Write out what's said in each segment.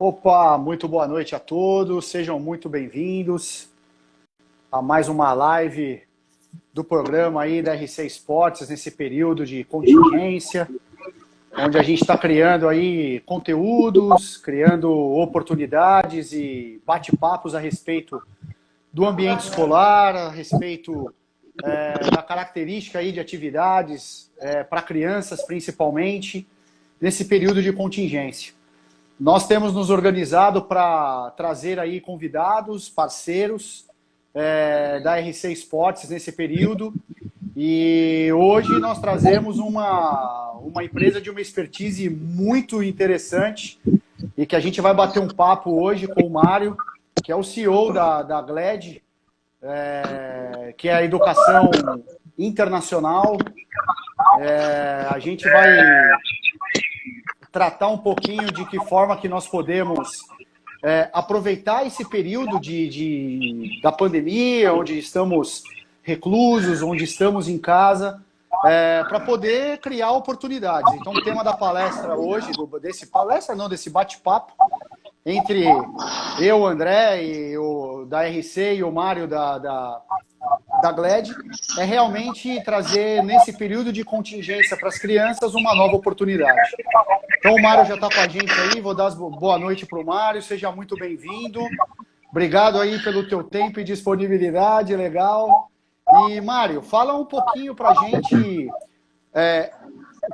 Opa, muito boa noite a todos, sejam muito bem-vindos a mais uma live do programa aí da RC Esportes nesse período de contingência, onde a gente está criando aí conteúdos, criando oportunidades e bate-papos a respeito do ambiente escolar, a respeito da característica aí de atividades para crianças principalmente, nesse período de contingência. Nós temos nos organizado para trazer aí convidados, parceiros da RC Esportes nesse período. E hoje nós trazemos uma empresa de uma expertise muito interessante e que a gente vai bater um papo hoje com o Mário, que é o CEO da GLED, que é a educação internacional. A gente vai tratar um pouquinho de que forma que nós podemos aproveitar esse período da pandemia, onde estamos reclusos, onde estamos em casa, para poder criar oportunidades. Então, o tema da palestra hoje, desse bate-papo, entre eu, o André, da RC e o Mário da GLED, é realmente trazer, nesse período de contingência para as crianças, uma nova oportunidade. Então, o Mário já está com a gente aí, vou dar boa noite para o Mário, seja muito bem-vindo. Obrigado aí pelo teu tempo e disponibilidade, legal. E, Mário, fala um pouquinho para a gente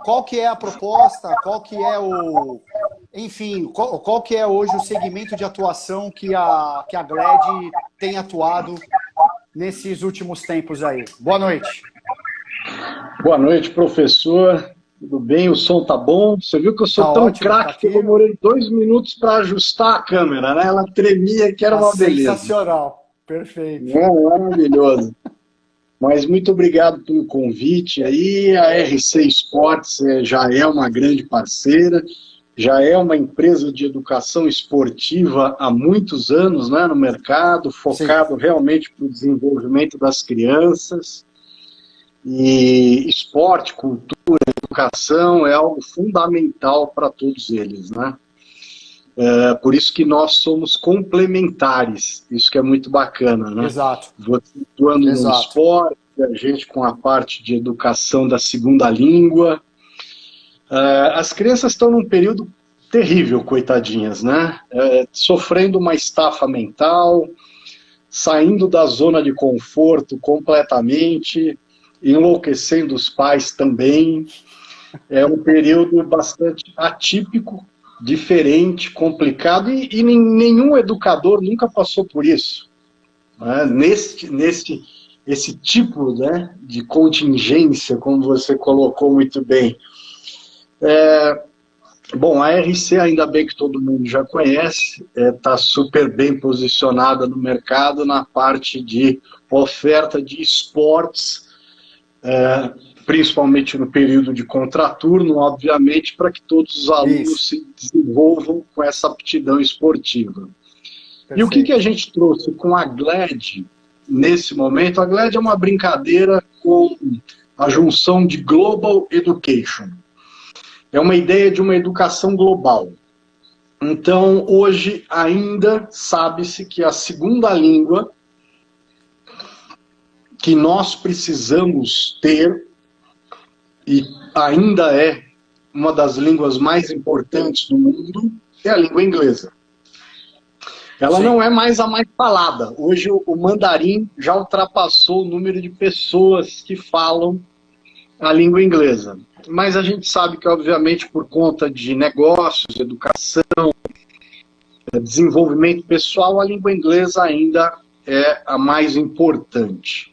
qual que é a proposta, qual que é qual que é hoje o segmento de atuação que a GLED tem atuado nesses últimos tempos aí. Boa noite. Boa noite, professor. Tudo bem? O som tá bom? Você viu que eu sou tão craque que eu demorei 2 minutos para ajustar a câmera, né? Ela tremia, que era uma beleza. Sensacional. Perfeito. Maravilhoso. Mas muito obrigado pelo convite aí. A RC Esportes já é uma grande parceira, já é uma empresa de educação esportiva há muitos anos, né, no mercado, focado realmente para o desenvolvimento das crianças. E esporte, cultura, educação é algo fundamental para todos eles, né? Por isso que nós somos complementares, isso que é muito bacana, né? Exato. Você atuando no esporte, a gente com a parte de educação da segunda língua. As crianças estão num período terrível, coitadinhas, né? Sofrendo uma estafa mental, saindo da zona de conforto completamente, enlouquecendo os pais também. É um período bastante atípico, diferente, complicado, e nenhum educador nunca passou por isso. Né? Esse tipo, né, de contingência, como você colocou muito bem. Bom, a RC, ainda bem que todo mundo já conhece, está super bem posicionada no mercado na parte de oferta de esportes, principalmente no período de contraturno, obviamente, para que todos os alunos se desenvolvam com essa aptidão esportiva. Perfeito. E o que a gente trouxe com a GLED nesse momento? A GLED é uma brincadeira com a junção de Global Education. É uma ideia de uma educação global. Então, hoje ainda sabe-se que a segunda língua que nós precisamos ter, e ainda é uma das línguas mais importantes do mundo, é a língua inglesa. Ela não é mais a mais falada. Hoje o mandarim já ultrapassou o número de pessoas que falam a língua inglesa. Mas a gente sabe que, obviamente, por conta de negócios, educação, desenvolvimento pessoal, a língua inglesa ainda é a mais importante.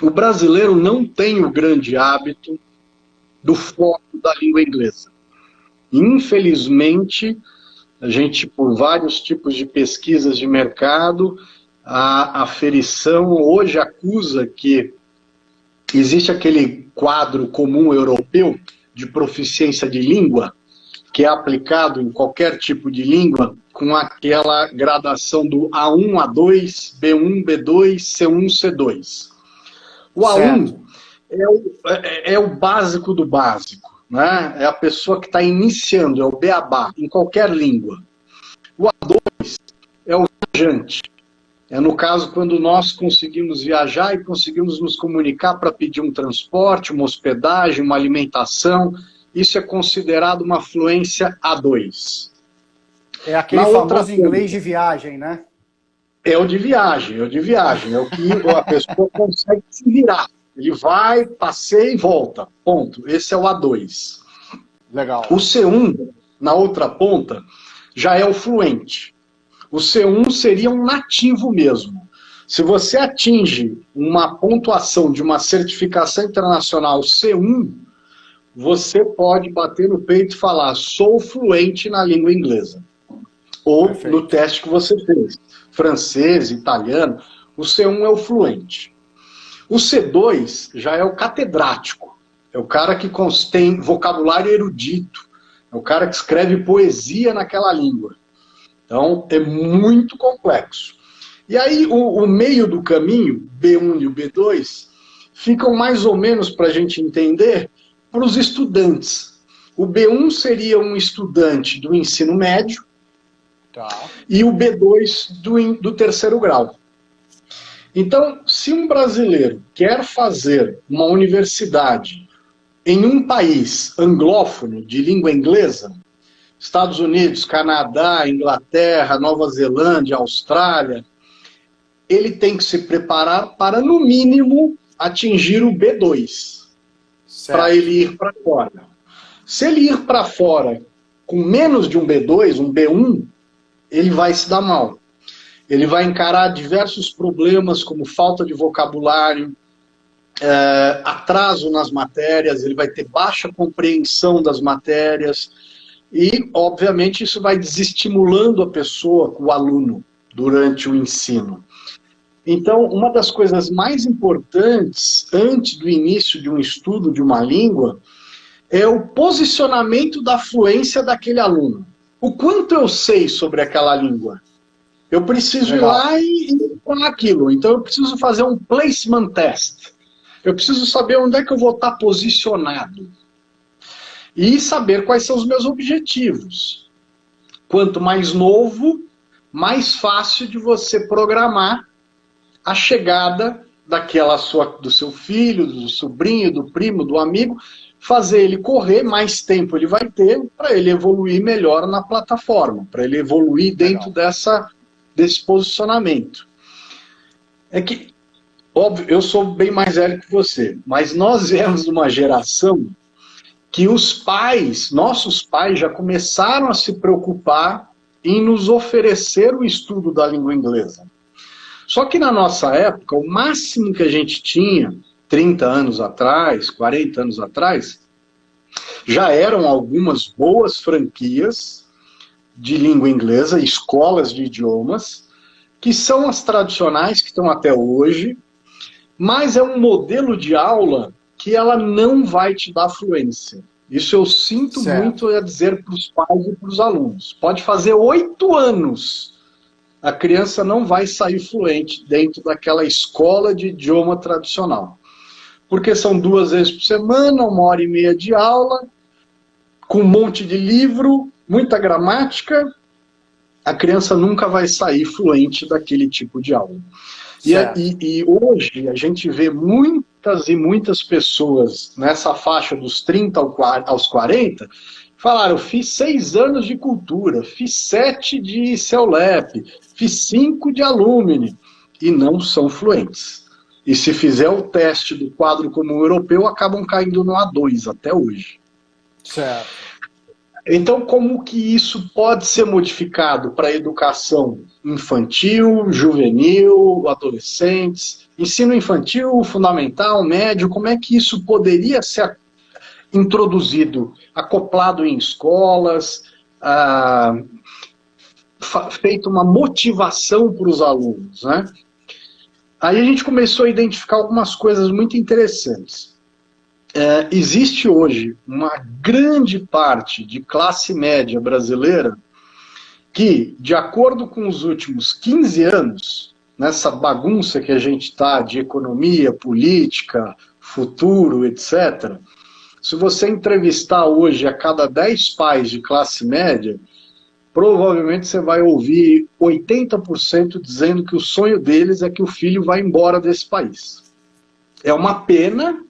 O brasileiro não tem o grande hábito do foco da língua inglesa. Infelizmente, a gente, por vários tipos de pesquisas de mercado, a aferição hoje acusa que existe aquele quadro comum europeu de proficiência de língua, que é aplicado em qualquer tipo de língua, com aquela gradação do A1, A2, B1, B2, C1, C2. O A1 é o básico do básico, né? É a pessoa que está iniciando, é o beabá, em qualquer língua. O A2 é o viajante. É no caso quando nós conseguimos viajar e conseguimos nos comunicar para pedir um transporte, uma hospedagem, uma alimentação. Isso é considerado uma fluência A2. É aquele famoso inglês de viagem, né? É o de viagem, é o de viagem. É o que a pessoa consegue se virar. Ele vai, passeia e volta. Ponto. Esse é o A2. Legal. O C1, na outra ponta, já é o fluente. O C1 seria um nativo mesmo. Se você atinge uma pontuação de uma certificação internacional C1, você pode bater no peito e falar, sou fluente na língua inglesa. Ou Perfeito. no teste que você fez. Francês, italiano, o C1 é o fluente. O C2 já é o catedrático. É o cara que tem vocabulário erudito. É o cara que escreve poesia naquela língua. Então, é muito complexo. E aí, o meio do caminho, B1 e o B2, ficam mais ou menos, para a gente entender, para os estudantes. O B1 seria um estudante do ensino médio, tá, e o B2 do terceiro grau. Então, se um brasileiro quer fazer uma universidade em um país anglófono, de língua inglesa, Estados Unidos, Canadá, Inglaterra, Nova Zelândia, Austrália, ele tem que se preparar para, no mínimo, atingir o B2, para ele ir para fora. Se ele ir para fora com menos de um B2, um B1, ele vai se dar mal. Ele vai encarar diversos problemas, como falta de vocabulário, atraso nas matérias, ele vai ter baixa compreensão das matérias, e, obviamente, isso vai desestimulando a pessoa, o aluno, durante o ensino. Então, uma das coisas mais importantes, antes do início de um estudo de uma língua, é o posicionamento da fluência daquele aluno. O quanto eu sei sobre aquela língua? Eu preciso ir lá e falar aquilo. Então, eu preciso fazer um placement test. Eu preciso saber onde é que eu vou estar posicionado. E saber quais são os meus objetivos. Quanto mais novo, mais fácil de você programar a chegada do seu filho, do sobrinho, do primo, do amigo, fazer ele correr, mais tempo ele vai ter para ele evoluir melhor na plataforma, para ele evoluir dentro desse posicionamento. É que, óbvio, eu sou bem mais velho que você, mas nós viemos de uma geração que os pais, nossos pais, já começaram a se preocupar em nos oferecer o estudo da língua inglesa. Só que na nossa época, o máximo que a gente tinha, 30 anos atrás, 40 anos atrás, já eram algumas boas franquias de língua inglesa, escolas de idiomas, que são as tradicionais, que estão até hoje, mas é um modelo de aula que ela não vai te dar fluência. Isso eu sinto muito a dizer para os pais e para os alunos. Pode fazer 8 anos, a criança não vai sair fluente dentro daquela escola de idioma tradicional. Porque são 2 vezes por semana, 1h30 de aula, com um monte de livro, muita gramática, a criança nunca vai sair fluente daquele tipo de aula. E hoje a gente vê muitas e muitas pessoas nessa faixa dos 30 aos 40, falaram, fiz 6 anos de cultura, fiz 7 de CELEP, fiz 5 de Alumni, e não são fluentes. E se fizer o teste do quadro comum europeu, acabam caindo no A2 até hoje. Certo. Então, como que isso pode ser modificado para a educação infantil, juvenil, adolescentes, ensino infantil, fundamental, médio, como é que isso poderia ser introduzido, acoplado em escolas, feito uma motivação para os alunos, né? Aí a gente começou a identificar algumas coisas muito interessantes. Existe hoje uma grande parte de classe média brasileira que, de acordo com os últimos 15 anos, nessa bagunça que a gente está de economia, política, futuro, etc., se você entrevistar hoje a cada 10 pais de classe média, provavelmente você vai ouvir 80% dizendo que o sonho deles é que o filho vá embora desse país. É uma pena,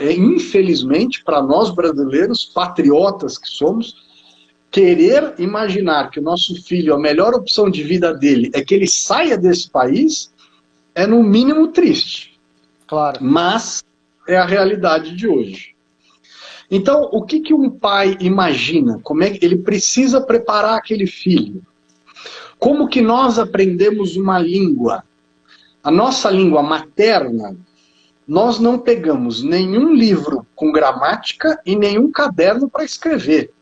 infelizmente, para nós brasileiros, patriotas que somos, querer imaginar que o nosso filho, a melhor opção de vida dele é que ele saia desse país, é no mínimo triste. Claro. Mas é a realidade de hoje. Então, o que um pai imagina? Como é que ele precisa preparar aquele filho? Como que nós aprendemos uma língua? A nossa língua materna, nós não pegamos nenhum livro com gramática e nenhum caderno para escrever.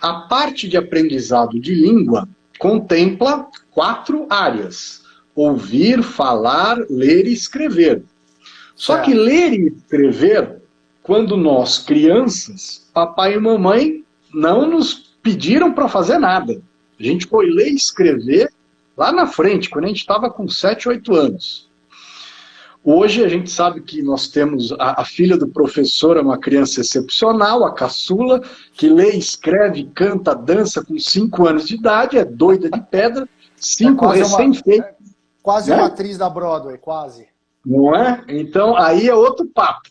A parte de aprendizado de língua contempla 4 áreas: ouvir, falar, ler e escrever. Só que ler e escrever, quando nós, crianças, papai e mamãe não nos pediram para fazer nada. A gente foi ler e escrever lá na frente, quando a gente estava com 7, 8 anos. Hoje a gente sabe que nós temos a filha do professor, é uma criança excepcional, a caçula, que lê, escreve, canta, dança com 5 anos de idade, é doida de pedra, 5 recém-feitos. Quase uma atriz da Broadway, quase. Não é? Então, aí é outro papo.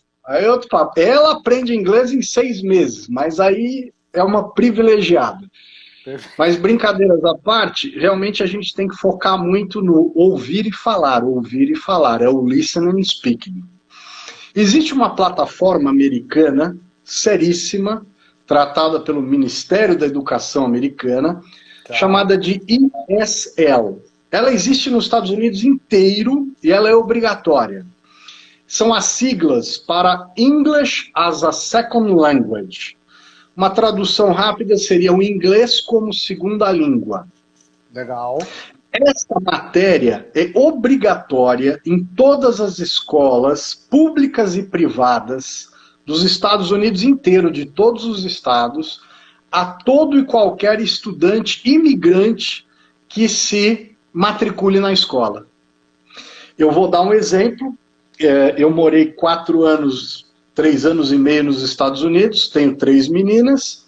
Ela aprende inglês em 6 meses, mas aí é uma privilegiada. Mas brincadeiras à parte, realmente a gente tem que focar muito no ouvir e falar. Ouvir e falar, é o listening and speaking. Existe uma plataforma americana, seríssima, tratada pelo Ministério da Educação americana, chamada de ESL. Ela existe nos Estados Unidos inteiro e ela é obrigatória. São as siglas para English as a Second Language. Uma tradução rápida seria o inglês como segunda língua. Legal. Essa matéria é obrigatória em todas as escolas públicas e privadas dos Estados Unidos inteiro, de todos os estados, a todo e qualquer estudante imigrante que se matricule na escola. Eu vou dar um exemplo. Eu morei 3 anos e meio nos Estados Unidos, tenho 3 meninas.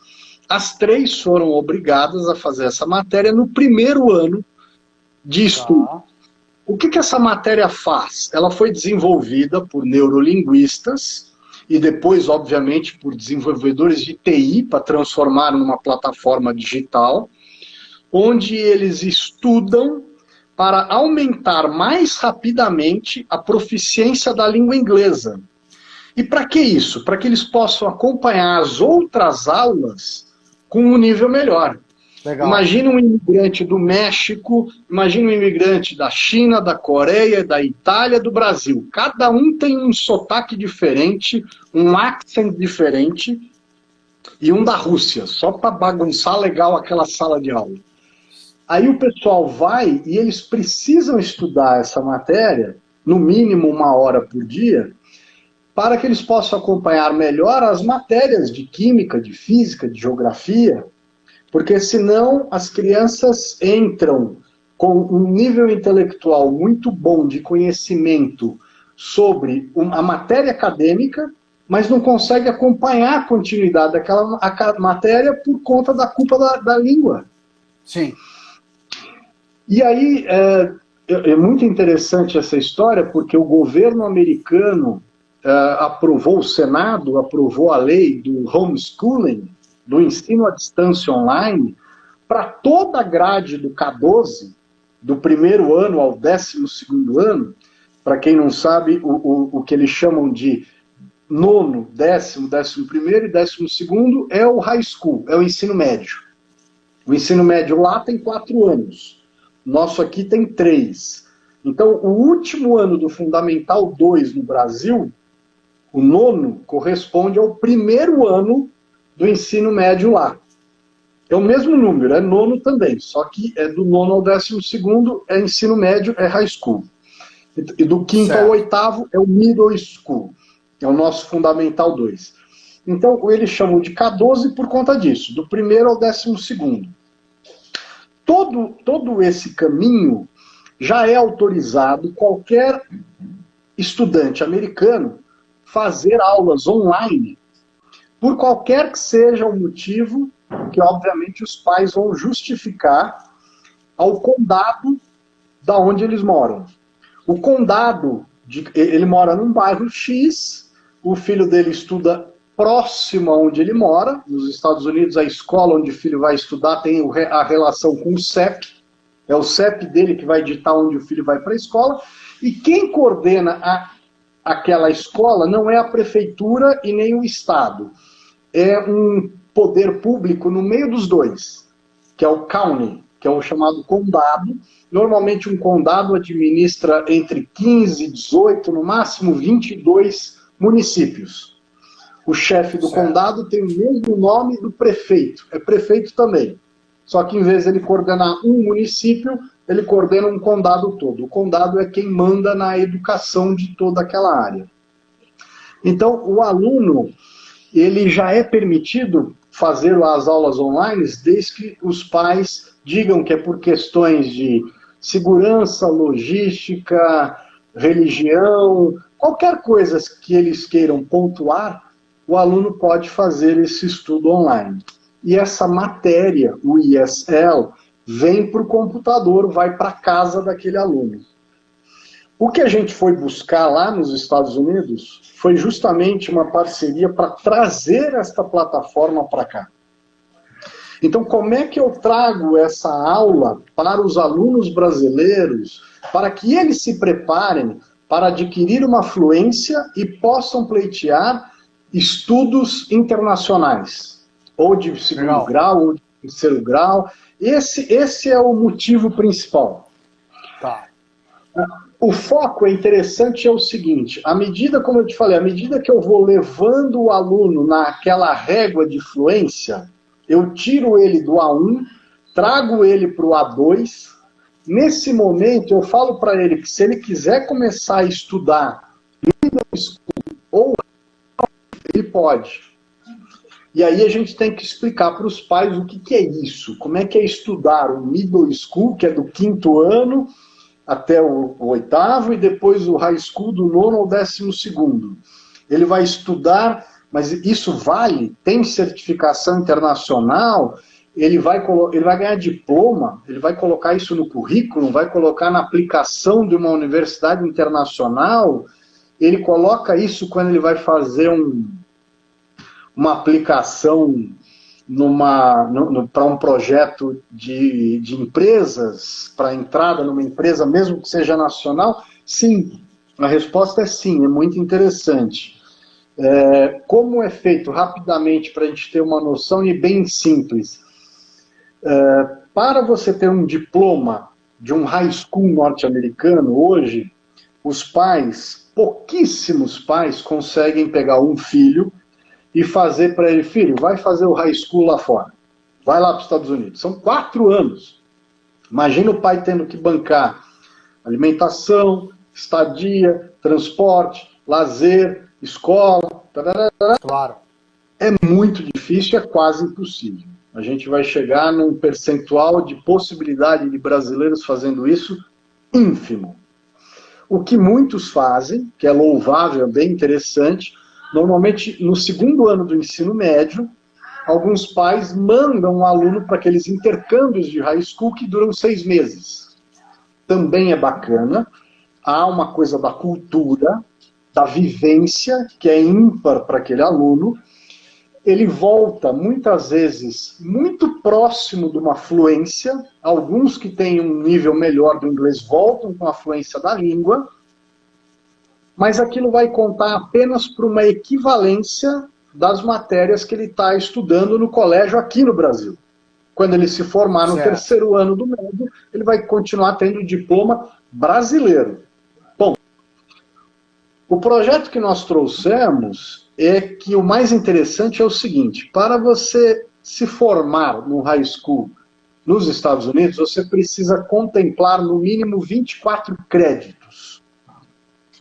As 3 foram obrigadas a fazer essa matéria no primeiro ano de estudo. O que essa matéria faz? Ela foi desenvolvida por neurolinguistas e depois, obviamente, por desenvolvedores de TI para transformar numa plataforma digital, onde eles estudam para aumentar mais rapidamente a proficiência da língua inglesa. E para que isso? Para que eles possam acompanhar as outras aulas com um nível melhor. Legal. Imagina um imigrante do México, imagina um imigrante da China, da Coreia, da Itália, do Brasil. Cada um tem um sotaque diferente, um accent diferente, e um da Rússia, só para bagunçar legal aquela sala de aula. Aí o pessoal vai e eles precisam estudar essa matéria, no mínimo 1 hora por dia, para que eles possam acompanhar melhor as matérias de química, de física, de geografia, porque senão as crianças entram com um nível intelectual muito bom de conhecimento sobre a matéria acadêmica, mas não conseguem acompanhar a continuidade daquela matéria por conta da culpa da língua. Sim. E aí, é muito interessante essa história, porque o governo americano o Senado aprovou a lei do homeschooling, do ensino à distância online, para toda a grade do K12, do primeiro ano ao 12º ano. Para quem não sabe, o que eles chamam de 9º, 10º, 11º e 12º é o high school, é o ensino médio. O ensino médio lá tem 4 anos. Nosso aqui tem 3. Então, o último ano do Fundamental 2 no Brasil, o 9º, corresponde ao primeiro ano do ensino médio lá. É o mesmo número, é 9º também, só que é do 9º ao 12º, é ensino médio, é high school. E do 5º ao 8º é o middle school, é o nosso Fundamental 2. Então, eles chamam de K12 por conta disso, do primeiro ao 12º. Todo esse caminho já é autorizado qualquer estudante americano fazer aulas online, por qualquer que seja o motivo, que obviamente os pais vão justificar ao condado da onde eles moram. O condado, ele mora num bairro X, o filho dele estuda próximo a onde ele mora. Nos Estados Unidos, a escola onde o filho vai estudar tem a relação com o CEP, é o CEP dele que vai ditar onde o filho vai para a escola, e quem coordena aquela escola não é a prefeitura e nem o Estado, é um poder público no meio dos dois, que é o county, que é o chamado condado. Normalmente um condado administra entre 15, 18, no máximo 22 municípios. O chefe do condado tem o mesmo nome do prefeito, é prefeito também. Só que em vez de ele coordenar um município, ele coordena um condado todo. O condado é quem manda na educação de toda aquela área. Então, o aluno, ele já é permitido fazer as aulas online desde que os pais digam que é por questões de segurança, logística, religião, qualquer coisa que eles queiram pontuar, o aluno pode fazer esse estudo online. E essa matéria, o ESL, vem para o computador, vai para a casa daquele aluno. O que a gente foi buscar lá nos Estados Unidos foi justamente uma parceria para trazer esta plataforma para cá. Então, como é que eu trago essa aula para os alunos brasileiros, para que eles se preparem para adquirir uma fluência e possam pleitear estudos internacionais? Ou de segundo grau, ou de terceiro grau. Esse é o motivo principal. Tá. O foco é interessante, é o seguinte, à medida, como eu te falei, à medida que eu vou levando o aluno naquela régua de fluência, eu tiro ele do A1, trago ele para o A2, nesse momento eu falo para ele que se ele quiser começar a estudar ou ele pode. E aí a gente tem que explicar para os pais o que é isso, como é que é estudar o middle school, que é do 5º ano até o 8º, e depois o high school do 9º ao 12º. Ele vai estudar, mas isso vale, tem certificação internacional, ele vai ganhar diploma, ele vai colocar isso no currículo, vai colocar na aplicação de uma universidade internacional, ele coloca isso quando ele vai fazer uma aplicação para um projeto de empresas, para entrada numa empresa, mesmo que seja nacional? Sim, a resposta é sim, é muito interessante. Como é feito rapidamente, para a gente ter uma noção, e bem simples. Para você ter um diploma de um high school norte-americano, hoje, os pais, pouquíssimos pais, conseguem pegar um filho e fazer para ele, filho, vai fazer o high school lá fora. Vai lá para os Estados Unidos. São 4 anos. Imagina o pai tendo que bancar alimentação, estadia, transporte, lazer, escola. Claro. É muito difícil, é quase impossível. A gente vai chegar num percentual de possibilidade de brasileiros fazendo isso ínfimo. O que muitos fazem, que é louvável, é bem interessante, normalmente no 2º ano do ensino médio, alguns pais mandam um aluno para aqueles intercâmbios de high school que duram 6 meses. Também é bacana. Há uma coisa da cultura, da vivência, que é ímpar para aquele aluno. Ele volta, muitas vezes, muito próximo de uma fluência. Alguns que têm um nível melhor do inglês voltam com a fluência da língua, mas aquilo vai contar apenas para uma equivalência das matérias que ele está estudando no colégio aqui no Brasil. Quando ele se formar no 3º ano do médio, ele vai continuar tendo o diploma brasileiro. Bom, o projeto que nós trouxemos é que o mais interessante é o seguinte: para você se formar no high school nos Estados Unidos, você precisa contemplar no mínimo 24 créditos.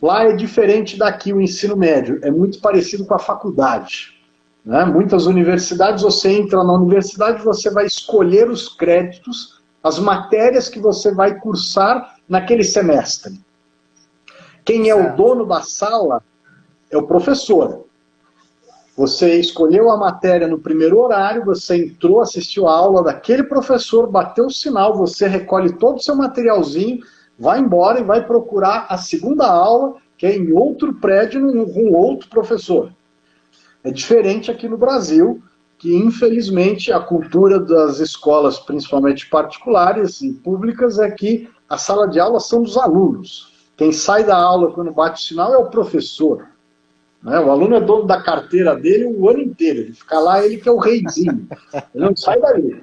Lá é diferente daqui o ensino médio, é muito parecido com a faculdade. Né? Muitas universidades, você entra na universidade, você vai escolher os créditos, as matérias que você vai cursar naquele semestre. Quem é o dono da sala é o professor. Você escolheu a matéria no primeiro horário, você entrou, assistiu a aula daquele professor, bateu o sinal, você recolhe todo o seu materialzinho, vai embora e vai procurar a segunda aula, que é em outro prédio, com outro professor. É diferente aqui no Brasil, que infelizmente a cultura das escolas, principalmente particulares e públicas, é que a sala de aula são dos alunos. Quem sai da aula quando bate o sinal é o professor. Né? O aluno é dono da carteira dele o ano inteiro. Ele fica lá, ele que é o reizinho. Ele não sai dali.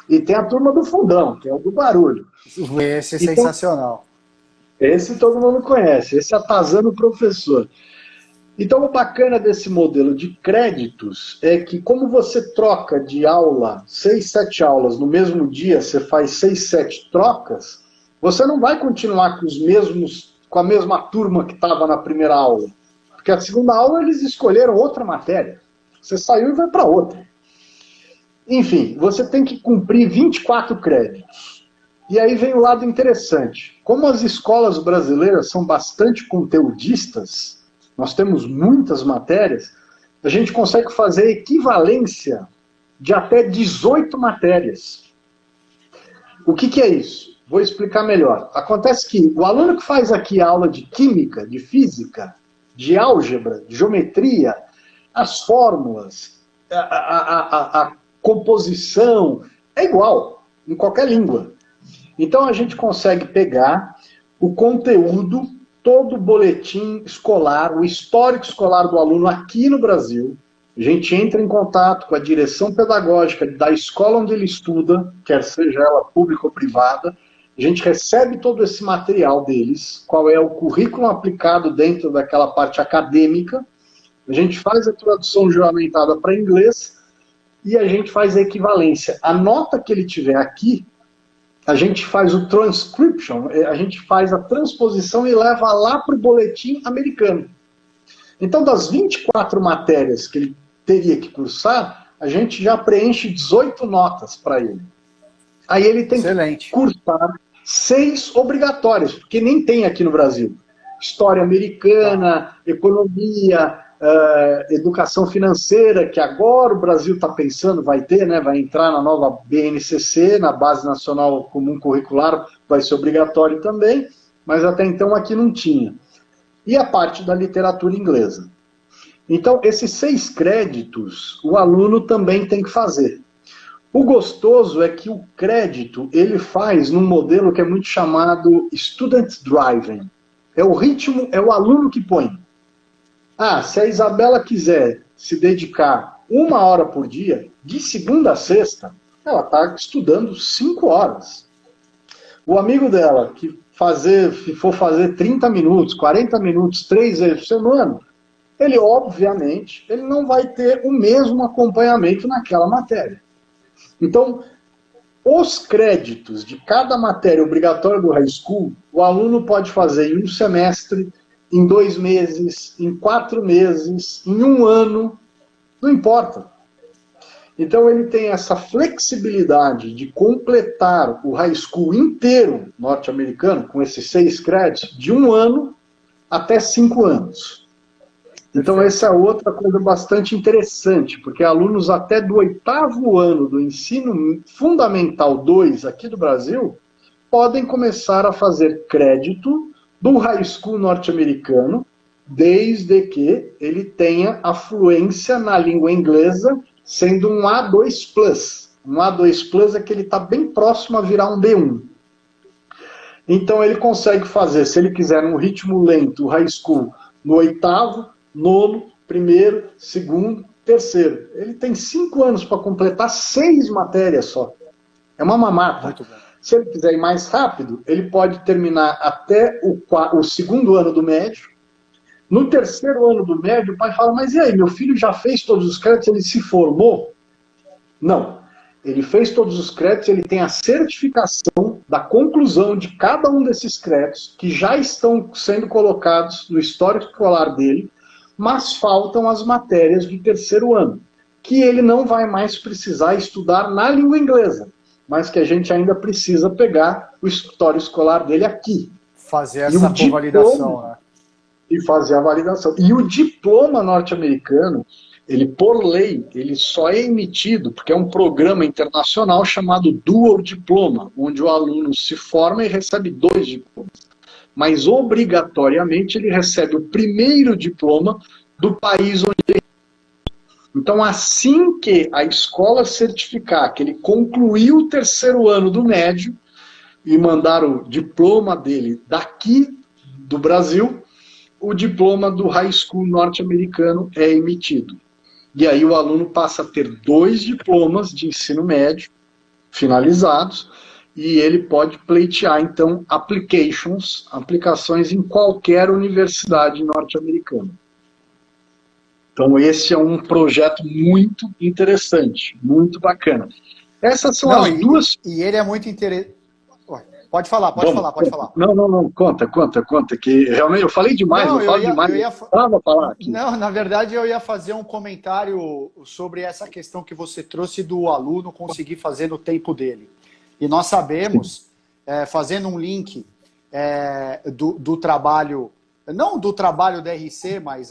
E tem a turma do fundão, que é o do barulho. Esse é então, sensacional. Esse todo mundo conhece. Esse atazana o professor. Então, o bacana desse modelo de créditos é que, como você troca de aula, 6, 7 aulas no mesmo dia, você faz 6, 7 trocas, você não vai continuar com a mesma turma que estava na primeira aula. Porque a segunda aula eles escolheram outra matéria. Você saiu e vai para outra. Enfim, você tem que cumprir 24 créditos. E aí vem o lado interessante. Como as escolas brasileiras são bastante conteudistas, nós temos muitas matérias, a gente consegue fazer equivalência de até 18 matérias. O que é isso? Vou explicar melhor. Acontece que o aluno que faz aqui a aula de química, de física, de álgebra, de geometria, as fórmulas, a composição, é igual em qualquer língua. Então a gente consegue pegar o conteúdo, todo o boletim escolar, o histórico escolar do aluno aqui no Brasil. A gente entra em contato com a direção pedagógica da escola onde ele estuda, quer seja ela pública ou privada. A gente recebe todo esse material deles, qual é o currículo aplicado dentro daquela parte acadêmica. A gente faz a tradução juramentada para inglês e a gente faz a equivalência. A nota que ele tiver aqui, a gente faz o transcription, a gente faz a transposição e leva lá para o boletim americano. Então, das 24 matérias que ele teria que cursar, a gente já preenche 18 notas para ele. Aí ele tem que cursar 6 obrigatórias, porque nem tem aqui no Brasil. História americana, economia, educação financeira, que agora o Brasil está pensando, vai ter, né, vai entrar na nova BNCC, na Base Nacional Comum Curricular, vai ser obrigatório também, mas até então aqui não tinha. E a parte da literatura inglesa. Então, esses 6 créditos, o aluno também tem que fazer. O gostoso é que o crédito, ele faz num modelo que é muito chamado Student Driving. É o ritmo, é o aluno que põe. Se a Isabela quiser se dedicar 1 hora por dia, de segunda a sexta, ela está estudando 5 horas. O amigo dela, que for fazer 30 minutos, 40 minutos, 3 vezes por semana, ele, obviamente, ele não vai ter o mesmo acompanhamento naquela matéria. Então, os créditos de cada matéria obrigatória do high school, o aluno pode fazer em 1 semestre, em 2 meses, em 4 meses, em 1 ano, não importa. Então ele tem essa flexibilidade de completar o high school inteiro norte-americano, com esses 6 créditos, de 1 ano até 5 anos. Então essa é outra coisa bastante interessante, porque alunos até do 8º ano do ensino fundamental 2 aqui do Brasil, podem começar a fazer crédito do high school norte-americano, desde que ele tenha a fluência na língua inglesa, sendo um A2+. Um A2+ é que ele está bem próximo a virar um B1. Então ele consegue fazer, se ele quiser, num ritmo lento, o high school no 8º, 9º, 1º, 2º, 3º. Ele tem 5 anos para completar 6 matérias só. É uma mamata. Muito bom. Se ele quiser ir mais rápido, ele pode terminar até o 2º ano do médio. No 3º ano do médio, o pai fala, mas e aí, meu filho já fez todos os créditos, ele se formou? Não. Ele fez todos os créditos, ele tem a certificação da conclusão de cada um desses créditos, que já estão sendo colocados no histórico escolar dele, mas faltam as matérias do 3º ano, que ele não vai mais precisar estudar na língua inglesa, mas que a gente ainda precisa pegar o histórico escolar dele aqui. Fazer essa convalidação, né? E fazer a validação. E o diploma norte-americano, ele, por lei, ele só é emitido porque é um programa internacional chamado Dual Diploma, onde o aluno se forma e recebe 2 diplomas. Mas, obrigatoriamente, ele recebe o primeiro diploma do país onde ele... Então, assim que a escola certificar que ele concluiu o 3º ano do médio e mandar o diploma dele daqui do Brasil, o diploma do high school norte-americano é emitido. E aí o aluno passa a ter 2 diplomas de ensino médio finalizados e ele pode pleitear, então, aplicações em qualquer universidade norte-americana. Então esse é um projeto muito interessante, muito bacana. Essas são as duas... E ele é muito interessante. Pode falar. Não, conta, que realmente eu falei demais, falar aqui. Não, na verdade eu ia fazer um comentário sobre essa questão que você trouxe do aluno conseguir fazer no tempo dele. E nós sabemos, fazendo um link do trabalho, não do trabalho da RC, mas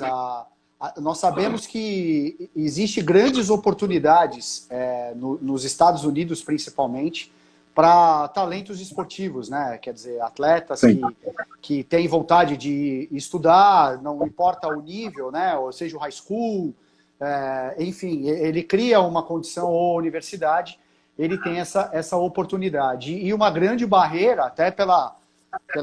nós sabemos que existe grandes oportunidades nos Estados Unidos, principalmente, para talentos esportivos, né? Quer dizer, atletas que têm vontade de estudar, não importa o nível, né? Ou seja, o high school, enfim, ele cria uma condição ou universidade, ele tem essa oportunidade. E uma grande barreira, até pela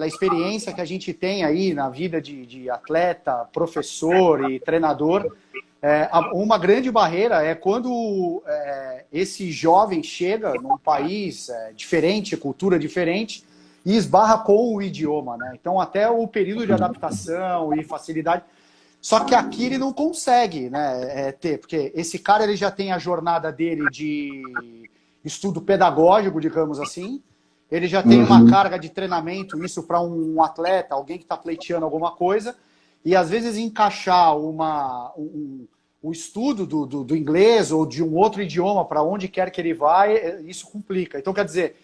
experiência que a gente tem aí na vida de atleta, professor e treinador, uma grande barreira é quando esse jovem chega num país diferente, cultura diferente, e esbarra com o idioma, né? Então, até o período de adaptação e facilidade... Só que aqui ele não consegue, né, ter, porque esse cara ele já tem a jornada dele de estudo pedagógico, digamos assim, ele já tem uma carga de treinamento, isso para um atleta, alguém que está pleiteando alguma coisa, e às vezes encaixar o estudo do inglês ou de um outro idioma para onde quer que ele vai, isso complica. Então, quer dizer,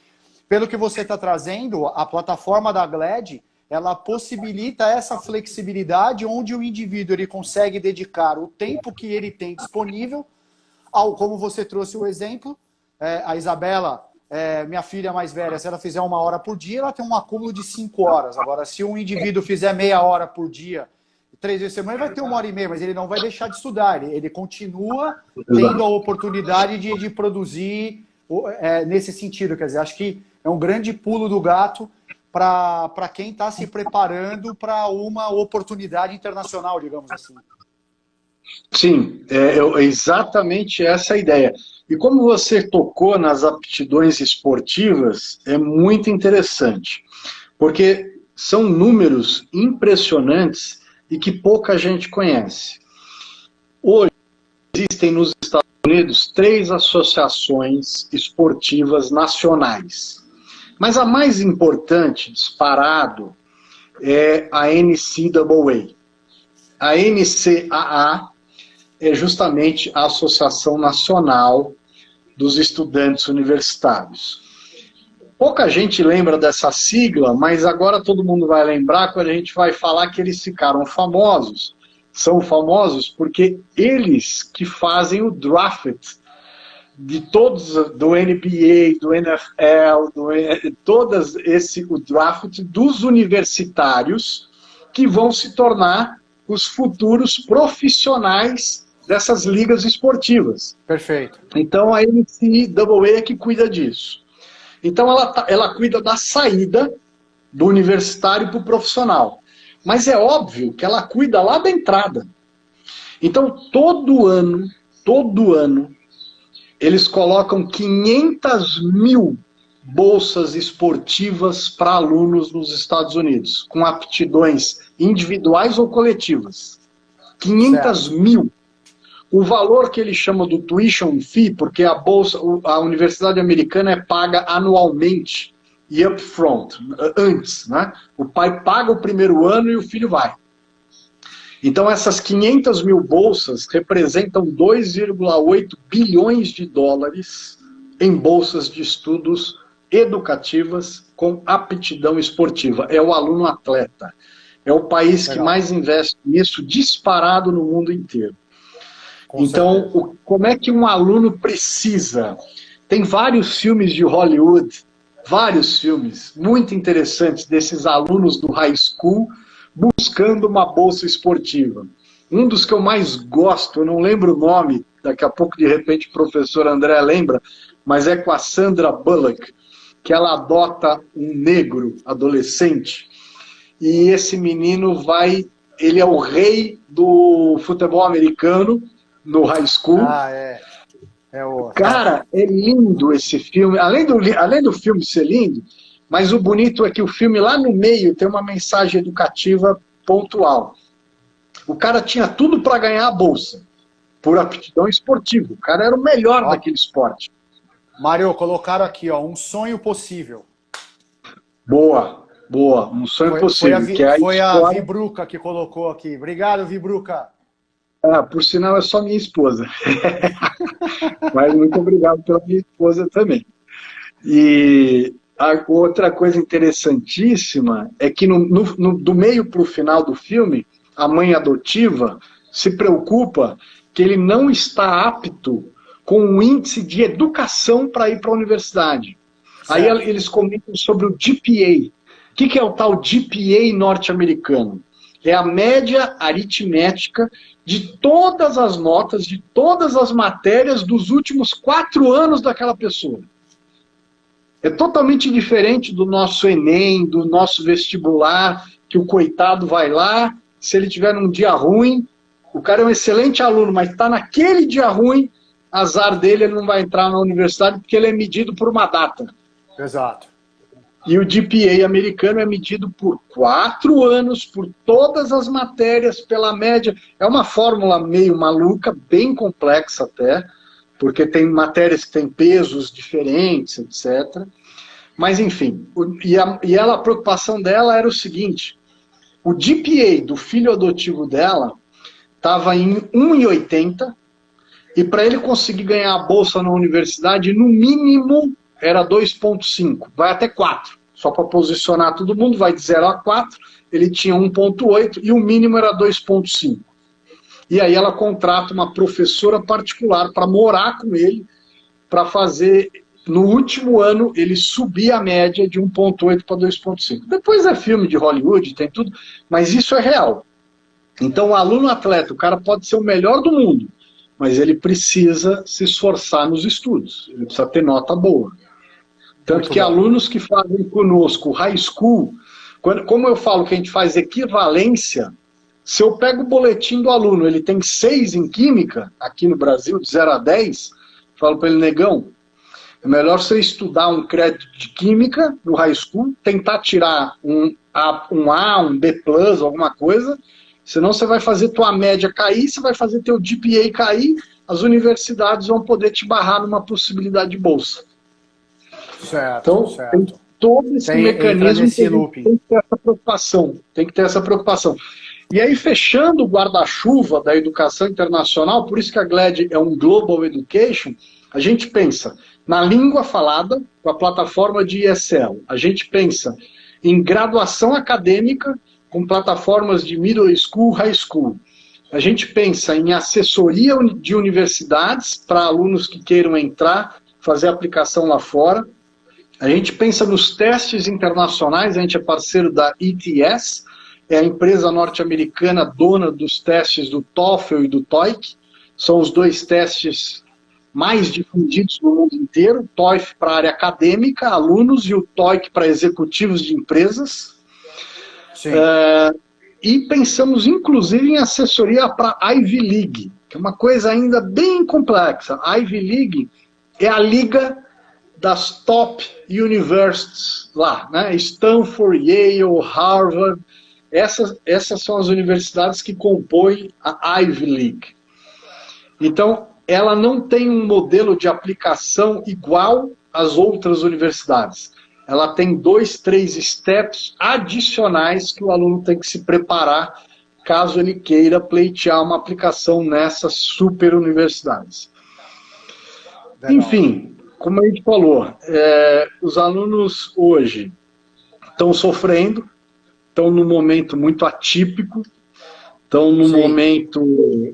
pelo que você está trazendo, a plataforma da GLAD, ela possibilita essa flexibilidade onde o indivíduo ele consegue dedicar o tempo que ele tem disponível como você trouxe o exemplo, a Isabela, minha filha mais velha, se ela fizer 1 hora por dia, ela tem um acúmulo de 5 horas. Agora, se um indivíduo fizer meia hora por dia, 3 vezes por semana, ele vai ter 1h30, mas ele não vai deixar de estudar. Ele continua tendo a oportunidade de produzir nesse sentido. Quer dizer, acho que é um grande pulo do gato para quem está se preparando para uma oportunidade internacional, digamos assim. Sim, exatamente essa a ideia. E como você tocou nas aptidões esportivas, é muito interessante, porque são números impressionantes e que pouca gente conhece. Hoje, existem nos Estados Unidos 3 associações esportivas nacionais. Mas a mais importante, disparado, é a NCAA. A NCAA é justamente a Associação Nacional dos Estudantes Universitários. Pouca gente lembra dessa sigla, mas agora todo mundo vai lembrar quando a gente vai falar que eles ficaram famosos. São famosos porque eles que fazem o draft de todos, do NBA, do NFL, o draft dos universitários que vão se tornar os futuros profissionais dessas ligas esportivas. Perfeito. Então a NCAA é que cuida disso. Então ela cuida da saída do universitário para o profissional. Mas é óbvio que ela cuida lá da entrada. Então todo ano, eles colocam 500 mil bolsas esportivas para alunos nos Estados Unidos, com aptidões individuais ou coletivas. 500 mil. O valor que eles chamam do tuition fee, porque a universidade americana é paga anualmente e upfront, antes, né? O pai paga o primeiro ano e o filho vai. Então essas 500 mil bolsas representam 2,8 bilhões de dólares em bolsas de estudos educativas com aptidão esportiva. É o aluno atleta. É o país que mais investe nisso, disparado no mundo inteiro. Então, como é que um aluno precisa? Tem vários filmes de Hollywood, vários filmes muito interessantes desses alunos do high school buscando uma bolsa esportiva. Um dos que eu mais gosto, eu não lembro o nome, daqui a pouco de repente o professor André lembra, mas é com a Sandra Bullock, que ela adota um negro adolescente, e esse menino ele é o rei do futebol americano no high school. Cara, é lindo esse filme, além do filme ser lindo, mas o bonito é que o filme lá no meio tem uma mensagem educativa pontual. O cara tinha tudo para ganhar a bolsa, por aptidão esportiva. O cara era o melhor daquele esporte. Mário, colocaram aqui, ó, Um Sonho Possível. Boa, Um Sonho Possível. Foi a Vibruca que colocou aqui. Obrigado, Vibruca. Por sinal, é só minha esposa. Mas muito obrigado pela minha esposa também. E a outra coisa interessantíssima é que do meio para o final do filme, a mãe adotiva se preocupa que ele não está apto com um índice de educação para ir para a universidade. Certo. Aí eles comentam sobre o GPA. O que é o tal GPA norte-americano? É a média aritmética de todas as notas, de todas as matérias dos últimos 4 anos daquela pessoa. É totalmente diferente do nosso Enem, do nosso vestibular, que o coitado vai lá, se ele tiver um dia ruim, o cara é um excelente aluno, mas está naquele dia ruim, azar dele, ele não vai entrar na universidade porque ele é medido por uma data. Exato. E o GPA americano é medido por 4 anos, por todas as matérias, pela média. É uma fórmula meio maluca, bem complexa até, porque tem matérias que têm pesos diferentes, etc. Mas, enfim, a preocupação dela era o seguinte, o GPA do filho adotivo dela estava em 1,80, e para ele conseguir ganhar a bolsa na universidade, no mínimo era 2,5, vai até 4. Só para posicionar todo mundo, vai de 0 a 4, ele tinha 1,8 e o mínimo era 2,5. E aí ela contrata uma professora particular para morar com ele, para fazer, no último ano, ele subir a média de 1,8 para 2,5. Depois é filme de Hollywood, tem tudo, mas isso é real. Então o aluno atleta, o cara pode ser o melhor do mundo, mas ele precisa se esforçar nos estudos, ele precisa ter nota boa. Tanto que alunos que fazem conosco high school, como eu falo que a gente faz equivalência, se eu pego o boletim do aluno, ele tem 6 em química, aqui no Brasil, de 0 a 10, falo para ele, negão, é melhor você estudar um crédito de química no high school, tentar tirar um A, um B+, alguma coisa, senão você vai fazer tua média cair, você vai fazer teu GPA cair, as universidades vão poder te barrar numa possibilidade de bolsa. Certo, então, certo. Tem todo esse mecanismo que tem que ter essa preocupação. Tem que ter essa preocupação. E aí, fechando o guarda-chuva da educação internacional, por isso que a GLED é um Global Education, a gente pensa na língua falada, com a plataforma de ESL. A gente pensa em graduação acadêmica, com plataformas de middle school, high school. A gente pensa em assessoria de universidades para alunos que queiram entrar, fazer aplicação lá fora. A gente pensa nos testes internacionais, a gente é parceiro da ETS, é a empresa norte-americana dona dos testes do TOEFL e do TOEIC, são os 2 testes mais difundidos no mundo inteiro, o TOEFL para a área acadêmica, alunos, e o TOEIC para executivos de empresas. E pensamos inclusive em assessoria para a Ivy League, que é uma coisa ainda bem complexa. A Ivy League é a liga das top universities lá, né? Stanford, Yale, Harvard, essas são as universidades que compõem a Ivy League. Então, ela não tem um modelo de aplicação igual às outras universidades. Ela tem 2, 3 steps adicionais que o aluno tem que se preparar caso ele queira pleitear uma aplicação nessas super universidades. Enfim, como a gente falou, os alunos hoje estão sofrendo, estão num momento muito atípico, estão num Sim. momento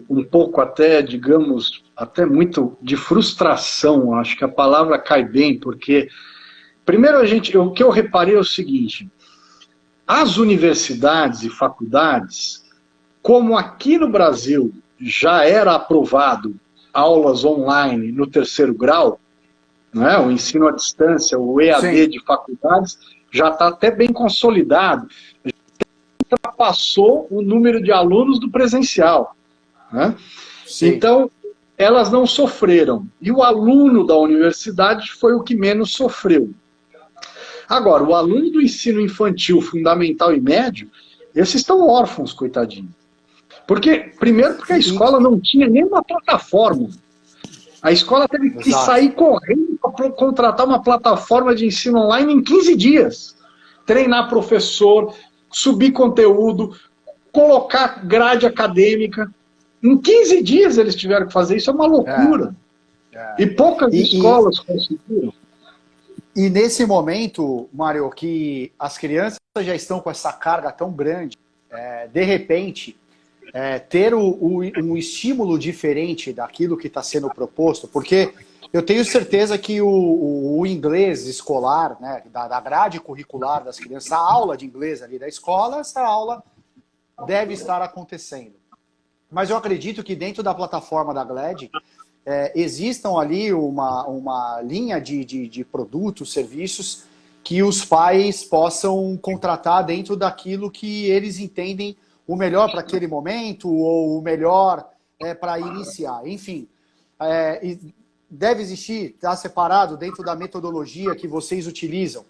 um pouco até, digamos, até muito de frustração, acho que a palavra cai bem, porque, primeiro, o que eu reparei é o seguinte, as universidades e faculdades, como aqui no Brasil já era aprovado aulas online no terceiro grau, né, o ensino à distância, o EAD Sim. de faculdades, já está até bem consolidado, ultrapassou o número de alunos do presencial, né? Sim. Então, elas não sofreram. E o aluno da universidade foi o que menos sofreu. Agora, o aluno do ensino infantil, fundamental e médio, esses estão órfãos, coitadinho. Primeiro porque a escola não tinha nenhuma plataforma. A escola teve que sair correndo para contratar uma plataforma de ensino online em 15 dias. Treinar professor, subir conteúdo, colocar grade acadêmica. Em 15 dias eles tiveram que fazer isso, é uma loucura. E poucas escolas conseguiram. E nesse momento, Mário, que as crianças já estão com essa carga tão grande, de repente, ter um estímulo diferente daquilo que está sendo proposto, porque eu tenho certeza que o inglês escolar, né, da grade curricular das crianças, a aula de inglês ali da escola, essa aula deve estar acontecendo. Mas eu acredito que dentro da plataforma da GLAD existam ali uma linha de produtos, serviços que os pais possam contratar dentro daquilo que eles entendem o melhor para aquele momento ou o melhor para iniciar. Enfim, deve existir, está separado dentro da metodologia que vocês utilizam.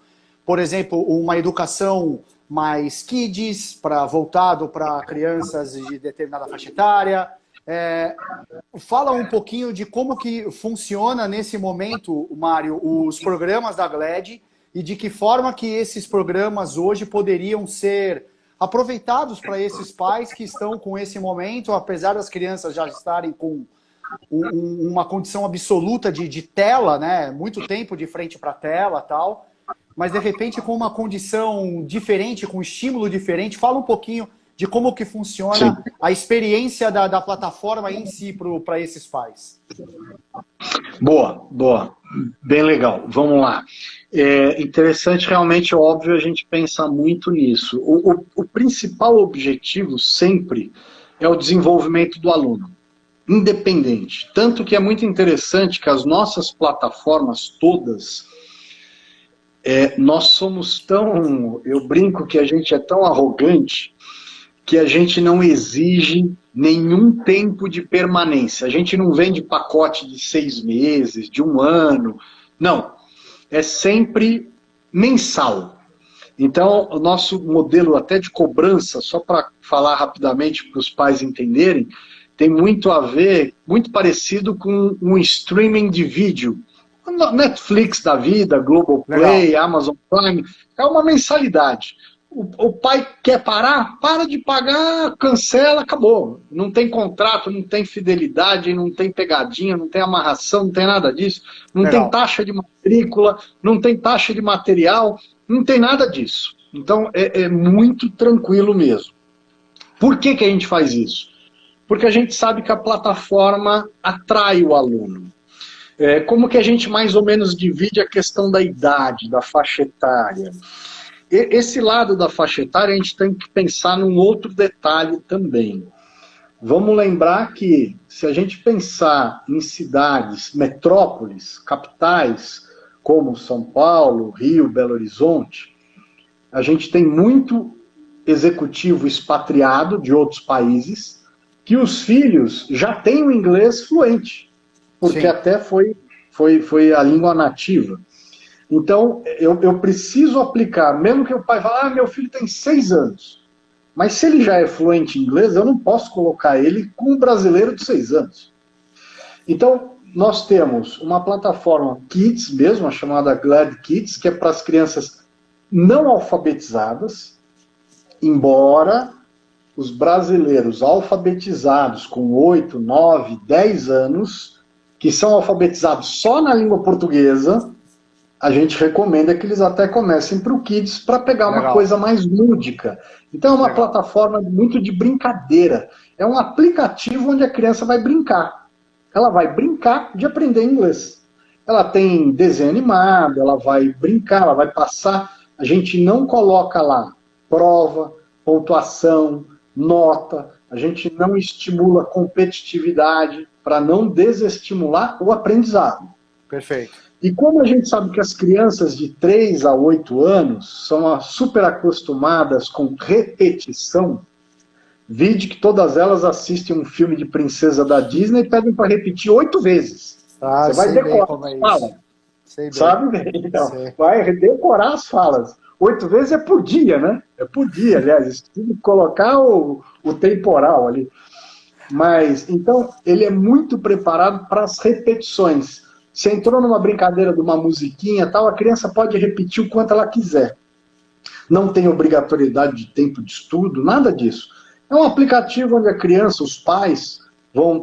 Por exemplo, uma educação mais kids, voltado para crianças de determinada faixa etária. Fala um pouquinho de como que funciona nesse momento, Mário, os programas da GLAD e de que forma que esses programas hoje poderiam ser aproveitados para esses pais que estão com esse momento, apesar das crianças já estarem com uma condição absoluta de tela, né? Muito tempo de frente para a tela e tal, mas de repente com uma condição diferente, com um estímulo diferente. Fala um pouquinho de como que funciona Sim. a experiência da plataforma em si para esses pais. Boa. Bem legal. Vamos lá. Interessante, realmente, óbvio, a gente pensa muito nisso. O principal objetivo sempre é o desenvolvimento do aluno, independente. Tanto que é muito interessante que as nossas plataformas todas, nós somos tão... Eu brinco que a gente é tão arrogante que a gente não exige nenhum tempo de permanência. A gente não vende pacote de 6 meses, de 1 ano. Não. É sempre mensal. Então, o nosso modelo até de cobrança, só para falar rapidamente para os pais entenderem, tem muito a ver, muito parecido com um streaming de vídeo. Netflix da vida, Globoplay, Amazon Prime, é uma mensalidade. O pai quer parar? Para de pagar, cancela, acabou. Não tem contrato, não tem fidelidade, não tem pegadinha, não tem amarração, não tem nada disso. Não tem taxa de matrícula, não tem taxa de material, não tem nada disso. Então é muito tranquilo mesmo. Por que a gente faz isso? Porque a gente sabe que a plataforma atrai o aluno. Como que a gente mais ou menos divide a questão da idade, da faixa etária? Esse lado da faixa etária a gente tem que pensar num outro detalhe também. Vamos lembrar que se a gente pensar em cidades, metrópoles, capitais, como São Paulo, Rio, Belo Horizonte, a gente tem muito executivo expatriado de outros países que os filhos já têm o inglês fluente, porque Sim. até foi a língua nativa. Então, eu preciso aplicar, mesmo que o pai fale, meu filho tem 6 anos, mas se ele já é fluente em inglês, eu não posso colocar ele com um brasileiro de 6 anos. Então, nós temos uma plataforma Kids mesmo, a chamada GLAD Kids, que é para as crianças não alfabetizadas, embora os brasileiros alfabetizados com 8, 9, 10 anos, que são alfabetizados só na língua portuguesa, a gente recomenda que eles até comecem para o Kids para pegar uma coisa mais lúdica. Então é uma plataforma muito de brincadeira. É um aplicativo onde a criança vai brincar. Ela vai brincar de aprender inglês. Ela tem desenho animado, ela vai brincar, ela vai passar. A gente não coloca lá prova, pontuação, nota. A gente não estimula competitividade para não desestimular o aprendizado. Perfeito. E como a gente sabe que as crianças de 3 a 8 anos são super acostumadas com repetição, vide que todas elas assistem um filme de princesa da Disney e pedem para repetir 8 vezes. Você vai decorar as falas. Sabe? Então, vai decorar as falas. 8 vezes é por dia, né? É por dia, aliás. Tem que colocar o temporal ali. Mas, então, ele é muito preparado para as repetições. Você entrou numa brincadeira de uma musiquinha e tal, a criança pode repetir o quanto ela quiser. Não tem obrigatoriedade de tempo de estudo, nada disso. É um aplicativo onde a criança, os pais,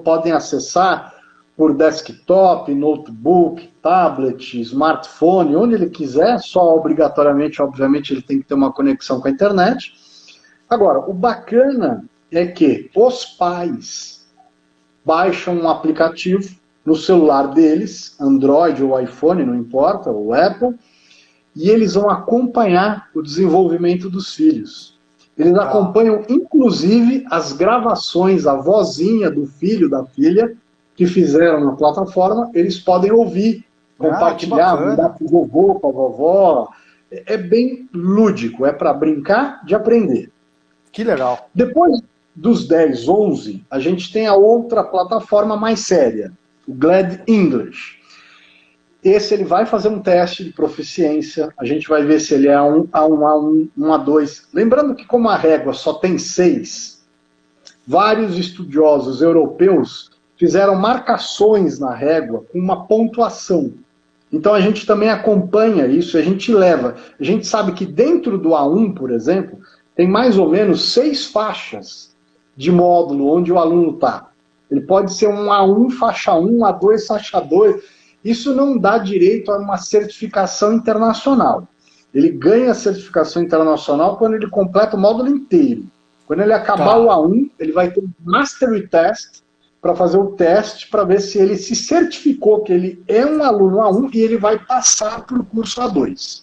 podem acessar por desktop, notebook, tablet, smartphone, onde ele quiser, só obrigatoriamente, obviamente, ele tem que ter uma conexão com a internet. Agora, o bacana é que os pais baixam um aplicativo no celular deles, Android ou iPhone, não importa, ou Apple, e eles vão acompanhar o desenvolvimento dos filhos. Eles acompanham, inclusive, as gravações, a vozinha do filho, da filha, que fizeram na plataforma, eles podem ouvir, compartilhar, mandar para o vovô, para a vovó. É bem lúdico, é para brincar de aprender. Que legal. Depois dos 10, 11, a gente tem a outra plataforma mais séria, o Glad English. Esse ele vai fazer um teste de proficiência, a gente vai ver se ele é A1, A1, A1, A2. Lembrando que como a régua só tem 6, vários estudiosos europeus fizeram marcações na régua com uma pontuação. Então a gente também acompanha isso, a gente leva. A gente sabe que dentro do A1, por exemplo, tem mais ou menos 6 faixas de módulo onde o aluno está. Ele pode ser um A1 faixa 1, A2 faixa 2. Isso não dá direito a uma certificação internacional. Ele ganha a certificação internacional quando ele completa o módulo inteiro. Quando ele acabar o A1, ele vai ter um Mastery Test para fazer o teste para ver se ele se certificou que ele é um aluno A1 e ele vai passar para o curso A2.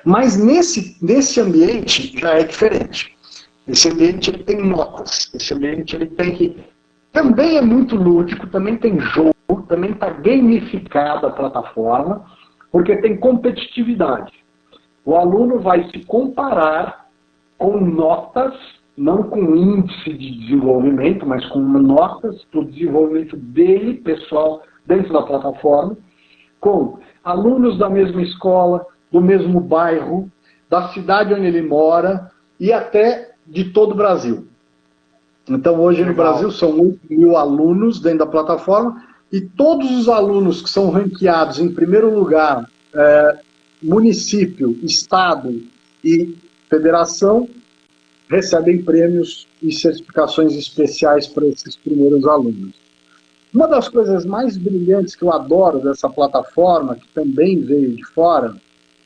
Mas nesse ambiente já é diferente. Esse ambiente ele tem notas, esse ambiente ele tem... Também é muito lúdico, também tem jogo, também está gamificada a plataforma, porque tem competitividade. O aluno vai se comparar com notas, não com índice de desenvolvimento, mas com notas para o desenvolvimento dele, pessoal, dentro da plataforma, com alunos da mesma escola, do mesmo bairro, da cidade onde ele mora e até de todo o Brasil. Então, hoje no Brasil são 8 mil alunos dentro da plataforma e todos os alunos que são ranqueados em primeiro lugar, município, estado e federação, recebem prêmios e certificações especiais para esses primeiros alunos. Uma das coisas mais brilhantes que eu adoro dessa plataforma, que também veio de fora,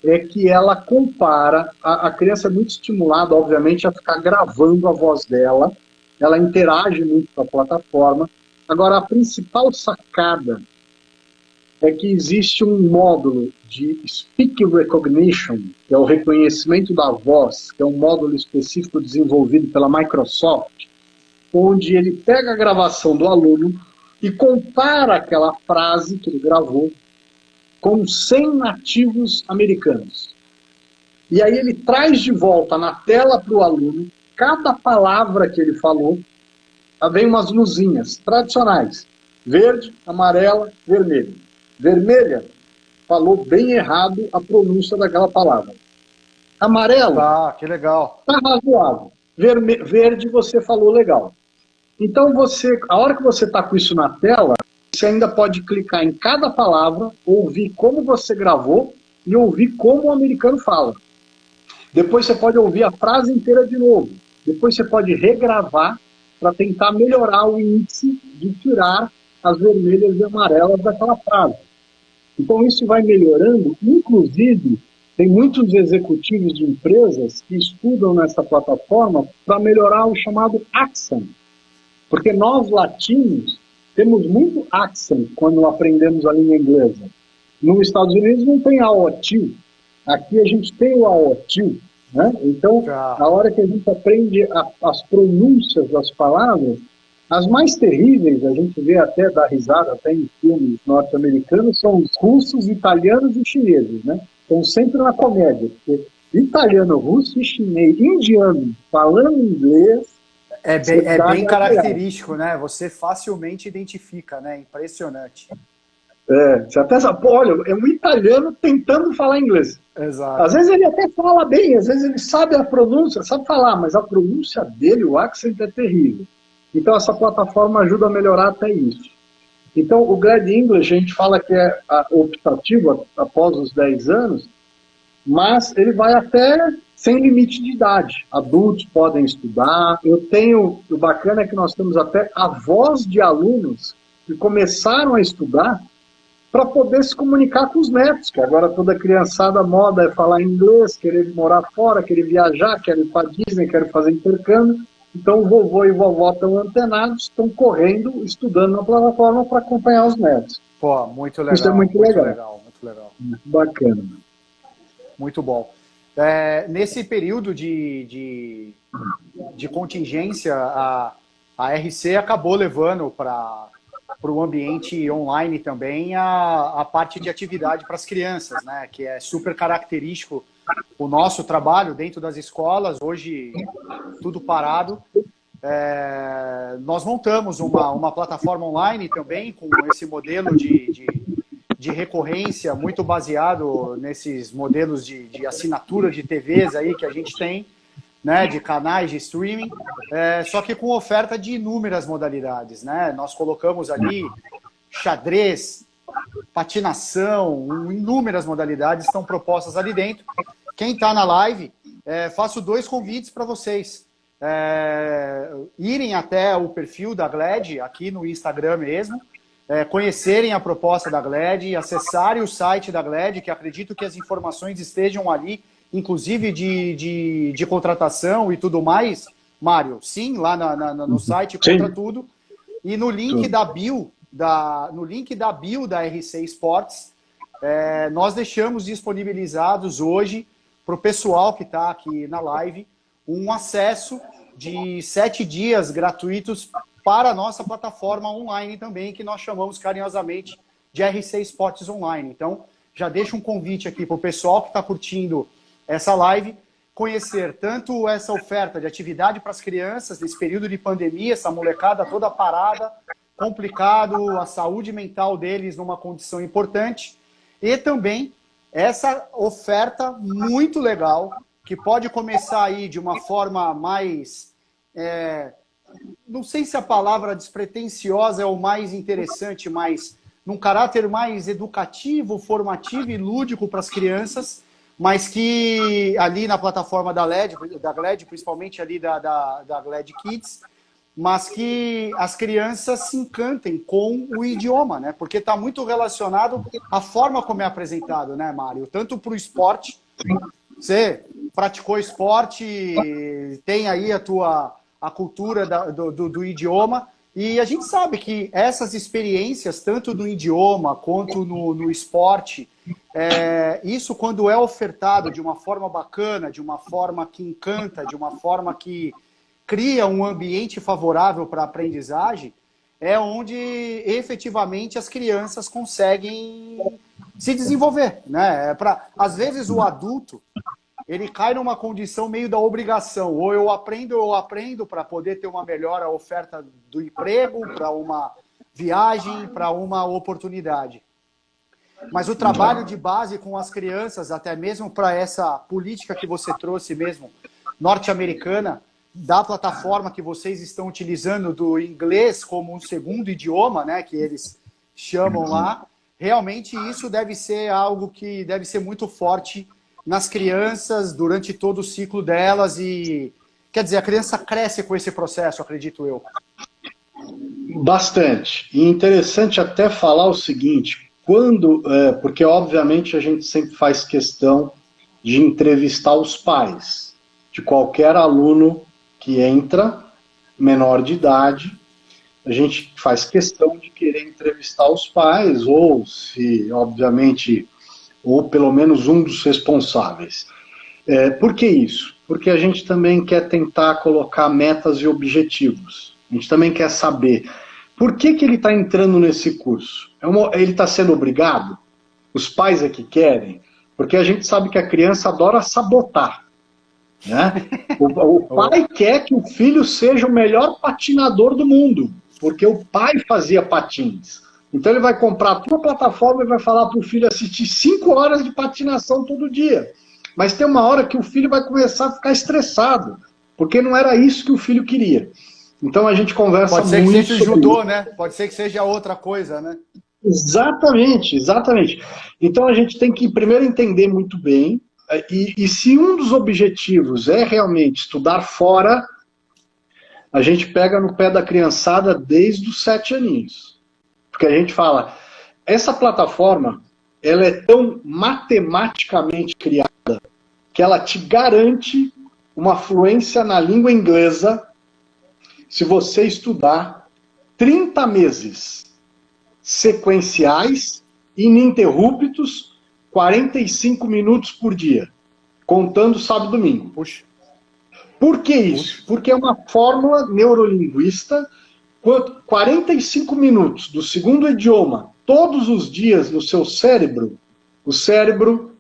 é que ela compara, a criança é muito estimulada, obviamente, a ficar gravando a voz dela, ela interage muito com a plataforma. Agora, a principal sacada é que existe um módulo de Speak Recognition, que é o reconhecimento da voz, que é um módulo específico desenvolvido pela Microsoft, onde ele pega a gravação do aluno e compara aquela frase que ele gravou com 100 nativos americanos. E aí ele traz de volta na tela para o aluno cada palavra que ele falou, vem umas luzinhas tradicionais, verde, amarela, vermelha. Vermelha, falou bem errado a pronúncia daquela palavra. Amarelo, que legal. Tá razoável. Verde, você falou legal. Então, a hora que você está com isso na tela, você ainda pode clicar em cada palavra, ouvir como você gravou e ouvir como o americano fala. Depois você pode ouvir a frase inteira de novo. Depois você pode regravar para tentar melhorar o índice de tirar as vermelhas e amarelas daquela frase. Então isso vai melhorando, inclusive tem muitos executivos de empresas que estudam nessa plataforma para melhorar o chamado accent, porque nós latinos temos muito accent quando aprendemos a língua inglesa. Nos Estados Unidos não tem AOTIL, aqui a gente tem o AOTIL, né? Então, a hora que a gente aprende as pronúncias das palavras, as mais terríveis, a gente vê até dar risada, até em filmes norte-americanos, são os russos, italianos e chineses, né? Estão sempre na comédia, porque italiano, russo e chinês, indiano, falando inglês... É bem característico, né? Você facilmente identifica, né? Impressionante. Você até sabe, olha, é um italiano tentando falar inglês. Exato. Às vezes ele até fala bem, às vezes ele sabe a pronúncia, sabe falar, mas a pronúncia dele, o accent é terrível. Então essa plataforma ajuda a melhorar até isso. Então o Glad English, a gente fala que é optativo após os 10 anos, mas ele vai até sem limite de idade. Adultos podem estudar. O bacana é que nós temos até avós de alunos que começaram a estudar para poder se comunicar com os netos, que agora toda criançada moda é falar inglês, querer morar fora, querer viajar, quer ir para Disney, quer fazer intercâmbio. Então o vovô e vovó estão antenados, estão correndo, estudando na plataforma para acompanhar os netos. Pô, muito legal. Isso é muito legal. Muito legal. Muito bacana. Muito bom. Nesse período de contingência, a RC acabou levando para o ambiente online também a parte de atividade para as crianças, né? Que é super característico o nosso trabalho dentro das escolas, hoje tudo parado. Nós montamos uma plataforma online também com esse modelo de recorrência muito baseado nesses modelos de assinatura de TVs aí que a gente tem, né, de canais de streaming, só que com oferta de inúmeras modalidades, né? Nós colocamos ali xadrez, patinação, inúmeras modalidades estão propostas ali dentro. Quem está na live, faço 2 convites para vocês. Irem até o perfil da Glad, aqui no Instagram mesmo, conhecerem a proposta da Glad, acessarem o site da Glad, que acredito que as informações estejam ali, inclusive de contratação e tudo mais, Mário. Sim, lá no site contra tudo. E no link da bio, no link da bio da RC Esportes, nós deixamos disponibilizados hoje para o pessoal que está aqui na live um acesso de 7 dias gratuitos para a nossa plataforma online também, que nós chamamos carinhosamente de RC Esportes Online. Então, já deixo um convite aqui para o pessoal que está curtindo essa live, conhecer tanto essa oferta de atividade para as crianças nesse período de pandemia, essa molecada toda parada, complicado, a saúde mental deles numa condição importante, e também essa oferta muito legal, que pode começar aí de uma forma mais... não sei se a palavra despretensiosa é o mais interessante, mas num caráter mais educativo, formativo e lúdico para as crianças, mas que ali na plataforma da Glad, principalmente ali da Glad Kids, mas que as crianças se encantem com o idioma, né? Porque está muito relacionado à forma como é apresentado, né, Mário? Tanto para o esporte, você praticou esporte, tem aí a cultura do idioma, e a gente sabe que essas experiências, tanto no idioma quanto no esporte, isso quando é ofertado de uma forma bacana, de uma forma que encanta, de uma forma que cria um ambiente favorável para a aprendizagem, é onde efetivamente as crianças conseguem se desenvolver, né? Às vezes o adulto ele cai numa condição meio da obrigação, ou eu aprendo para poder ter uma melhor oferta do emprego, para uma viagem, para uma oportunidade. Mas o trabalho de base com as crianças, até mesmo para essa política que você trouxe mesmo, norte-americana, da plataforma que vocês estão utilizando do inglês como um segundo idioma, né, que eles chamam lá, realmente isso deve ser algo que deve ser muito forte nas crianças durante todo o ciclo delas e, quer dizer, a criança cresce com esse processo, acredito eu. Bastante. E interessante até falar o seguinte, porque obviamente a gente sempre faz questão de entrevistar os pais de qualquer aluno que entra, menor de idade, a gente faz questão de querer entrevistar os pais, ou se, obviamente, ou pelo menos um dos responsáveis. Por que isso? Porque a gente também quer tentar colocar metas e objetivos. A gente também quer saber por que ele está entrando nesse curso. Ele está sendo obrigado? Os pais é que querem? Porque a gente sabe que a criança adora sabotar. Né? O pai quer que o filho seja o melhor patinador do mundo, porque o pai fazia patins. Então ele vai comprar a tua plataforma e vai falar para o filho assistir 5 horas de patinação todo dia. Mas tem uma hora que o filho vai começar a ficar estressado, porque não era isso que o filho queria. Então a gente conversa muito. Pode ser que seja judô, né? Pode ser que seja outra coisa, né? Exatamente, exatamente. Então a gente tem que primeiro entender muito bem, e se um dos objetivos é realmente estudar fora, a gente pega no pé da criançada desde os 7 aninhos. Porque a gente fala, essa plataforma, ela é tão matematicamente criada que ela te garante uma fluência na língua inglesa se você estudar 30 meses sequenciais, ininterruptos, 45 minutos por dia, contando sábado e domingo. Puxa. Por que isso? Porque é uma fórmula neurolinguista, 45 minutos do segundo idioma, todos os dias no seu cérebro, o cérebro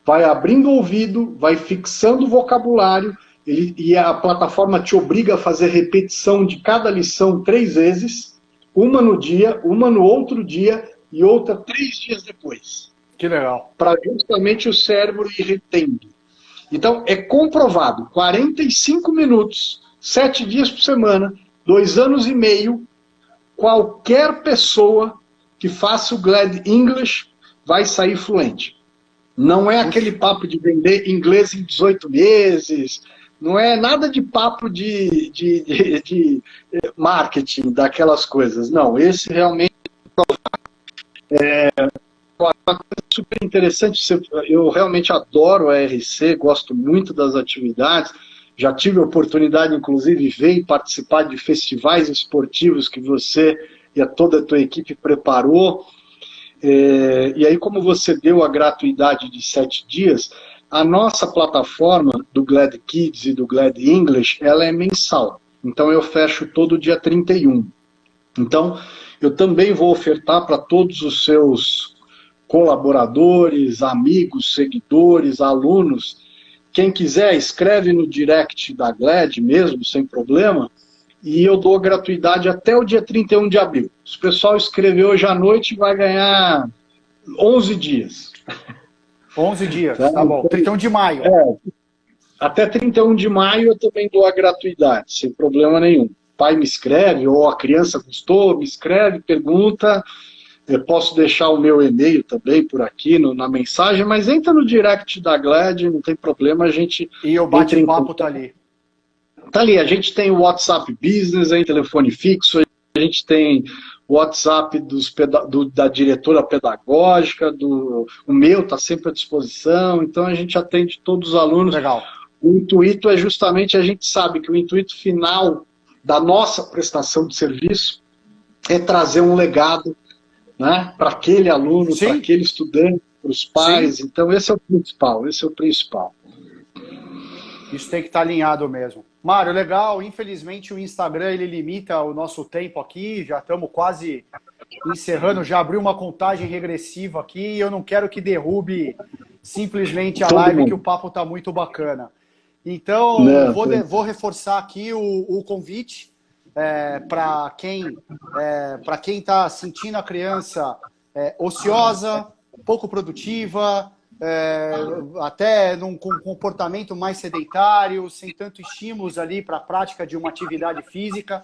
vai abrindo o ouvido, vai fixando o vocabulário, e a plataforma te obriga a fazer repetição de cada lição 3 vezes, uma no dia, uma no outro dia e outra 3 dias depois. Que legal. Para justamente o cérebro ir retendo. Então, é comprovado, 45 minutos, 7 dias por semana, 2 anos e meio, qualquer pessoa que faça o Glad English vai sair fluente. Não é aquele papo de vender inglês em 18 meses, não é nada de papo de marketing, daquelas coisas. Não, esse realmente é uma coisa super interessante. Eu realmente adoro a RC, gosto muito das atividades. Já tive a oportunidade, inclusive, de ver e participar de festivais esportivos que você e toda a tua equipe preparou. E aí, como você deu a gratuidade de 7 dias, a nossa plataforma do Glad Kids e do Glad English, ela é mensal. Então, eu fecho todo dia 31. Então, eu também vou ofertar para todos os seus colaboradores, amigos, seguidores, alunos. Quem quiser, escreve no direct da Glad mesmo, sem problema, e eu dou gratuidade até o dia 31 de abril. Se o pessoal escrever hoje à noite, vai ganhar 11 dias. 11 dias, tá bom. 31 de maio. Até 31 de maio eu também dou a gratuidade, sem problema nenhum. O pai me escreve, ou a criança gostou, me escreve, pergunta. Eu posso deixar o meu e-mail também por aqui na mensagem, mas entra no direct da Glad, não tem problema, a gente... E o bate-papo tá ali. Tá ali, a gente tem o WhatsApp Business, aí, telefone fixo, a gente tem o WhatsApp da diretora pedagógica, o meu está sempre à disposição, então a gente atende todos os alunos. Legal. O intuito é justamente, a gente sabe que o intuito final da nossa prestação de serviço é trazer um legado, né, para aquele aluno, para aquele estudante, para os pais. Sim. Então esse é o principal, Isso tem que estar alinhado mesmo. Mário, legal. Infelizmente o Instagram ele limita o nosso tempo aqui. Já estamos quase encerrando. Já abriu uma contagem regressiva aqui e eu não quero que derrube simplesmente a live, que o papo está muito bacana. Então, vou reforçar aqui o convite para quem está sentindo a criança ociosa, pouco produtiva, até com um comportamento mais sedentário, sem tanto estímulos ali para a prática de uma atividade física.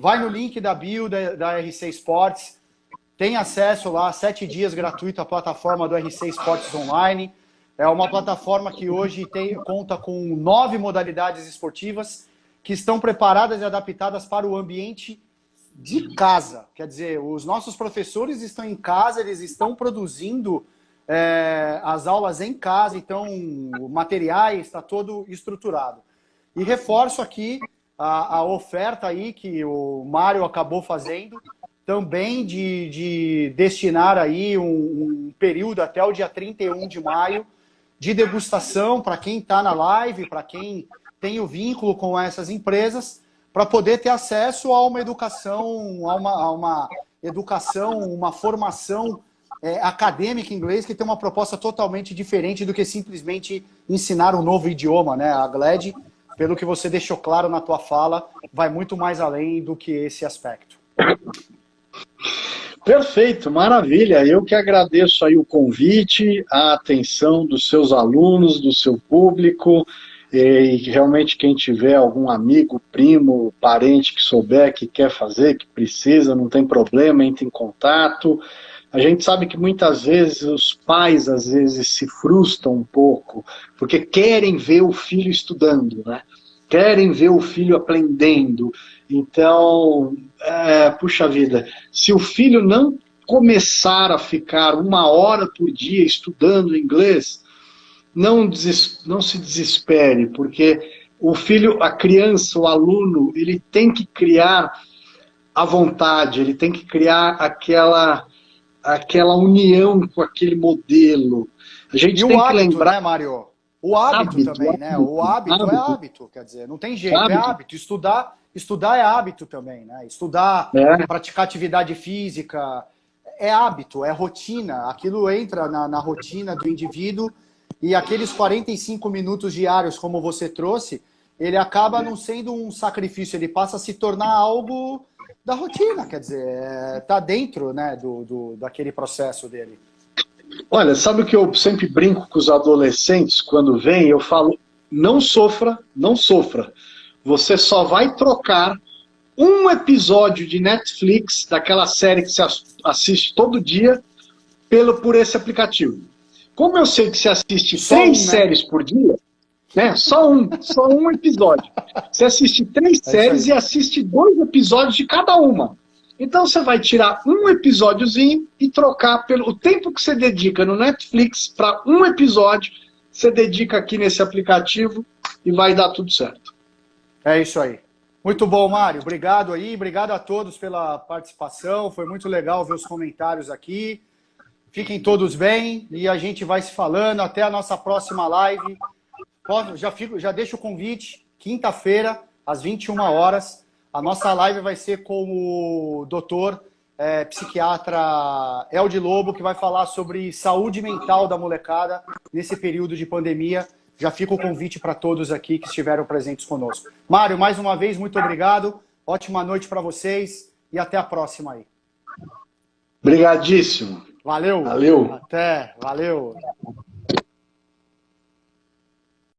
Vai no link da bio da RC Sports, tem acesso lá, 7 dias gratuito à plataforma do RC Sports Online. É uma plataforma que hoje conta com 9 modalidades esportivas que estão preparadas e adaptadas para o ambiente de casa. Quer dizer, os nossos professores estão em casa, eles estão produzindo as aulas em casa, então o material está todo estruturado. E reforço aqui a oferta aí que o Mário acabou fazendo, também de destinar aí um período até o dia 31 de maio de degustação para quem está na live, para quem tem o vínculo com essas empresas, para poder ter acesso a uma educação, uma formação acadêmica em inglês que tem uma proposta totalmente diferente do que simplesmente ensinar um novo idioma, né? A GLED, pelo que você deixou claro na tua fala, vai muito mais além do que esse aspecto. Perfeito, maravilha. Eu que agradeço aí o convite, a atenção dos seus alunos, do seu público, e realmente quem tiver algum amigo, primo, parente que souber, que quer fazer, que precisa, não tem problema, entre em contato. A gente sabe que muitas vezes os pais, às vezes, se frustram um pouco, porque querem ver o filho estudando, né? Querem ver o filho aprendendo. Então, puxa vida, se o filho não começar a ficar 1 hora por dia estudando inglês, não se desespere, porque o filho, a criança, o aluno, ele tem que criar a vontade, ele tem que criar aquela união com aquele modelo. A gente tem que lembrar, né, Mário? O hábito também, né? O hábito é hábito, quer dizer, não tem jeito, é hábito. Estudar é hábito também, né? Estudar, praticar atividade física, é hábito, é rotina. Aquilo entra na rotina do indivíduo e aqueles 45 minutos diários, como você trouxe, ele acaba não sendo um sacrifício, ele passa a se tornar algo da rotina, quer dizer, tá dentro, né, daquele processo dele. Olha, sabe o que eu sempre brinco com os adolescentes quando vêm? Eu falo, não sofra, não sofra. Você só vai trocar um episódio de Netflix, daquela série que você assiste todo dia, por esse aplicativo. Como eu sei que você assiste só 3 séries por dia, né? Só um episódio. Você assiste 3 séries e assiste 2 episódios de cada uma. Então você vai tirar um episódiozinho e trocar pelo tempo que você dedica no Netflix para um episódio, você dedica aqui nesse aplicativo e vai dar tudo certo. É isso aí. Muito bom, Mário. Obrigado aí, obrigado a todos pela participação. Foi muito legal ver os comentários aqui. Fiquem todos bem e a gente vai se falando. Até a nossa próxima live. Já deixo o convite, quinta-feira, às 21 horas. A nossa live vai ser com o doutor psiquiatra Eldi Lobo, que vai falar sobre saúde mental da molecada nesse período de pandemia. Já fica o convite para todos aqui que estiveram presentes conosco. Mário, mais uma vez, muito obrigado. Ótima noite para vocês e até a próxima aí. Obrigadíssimo. Valeu. Valeu. Até. Valeu.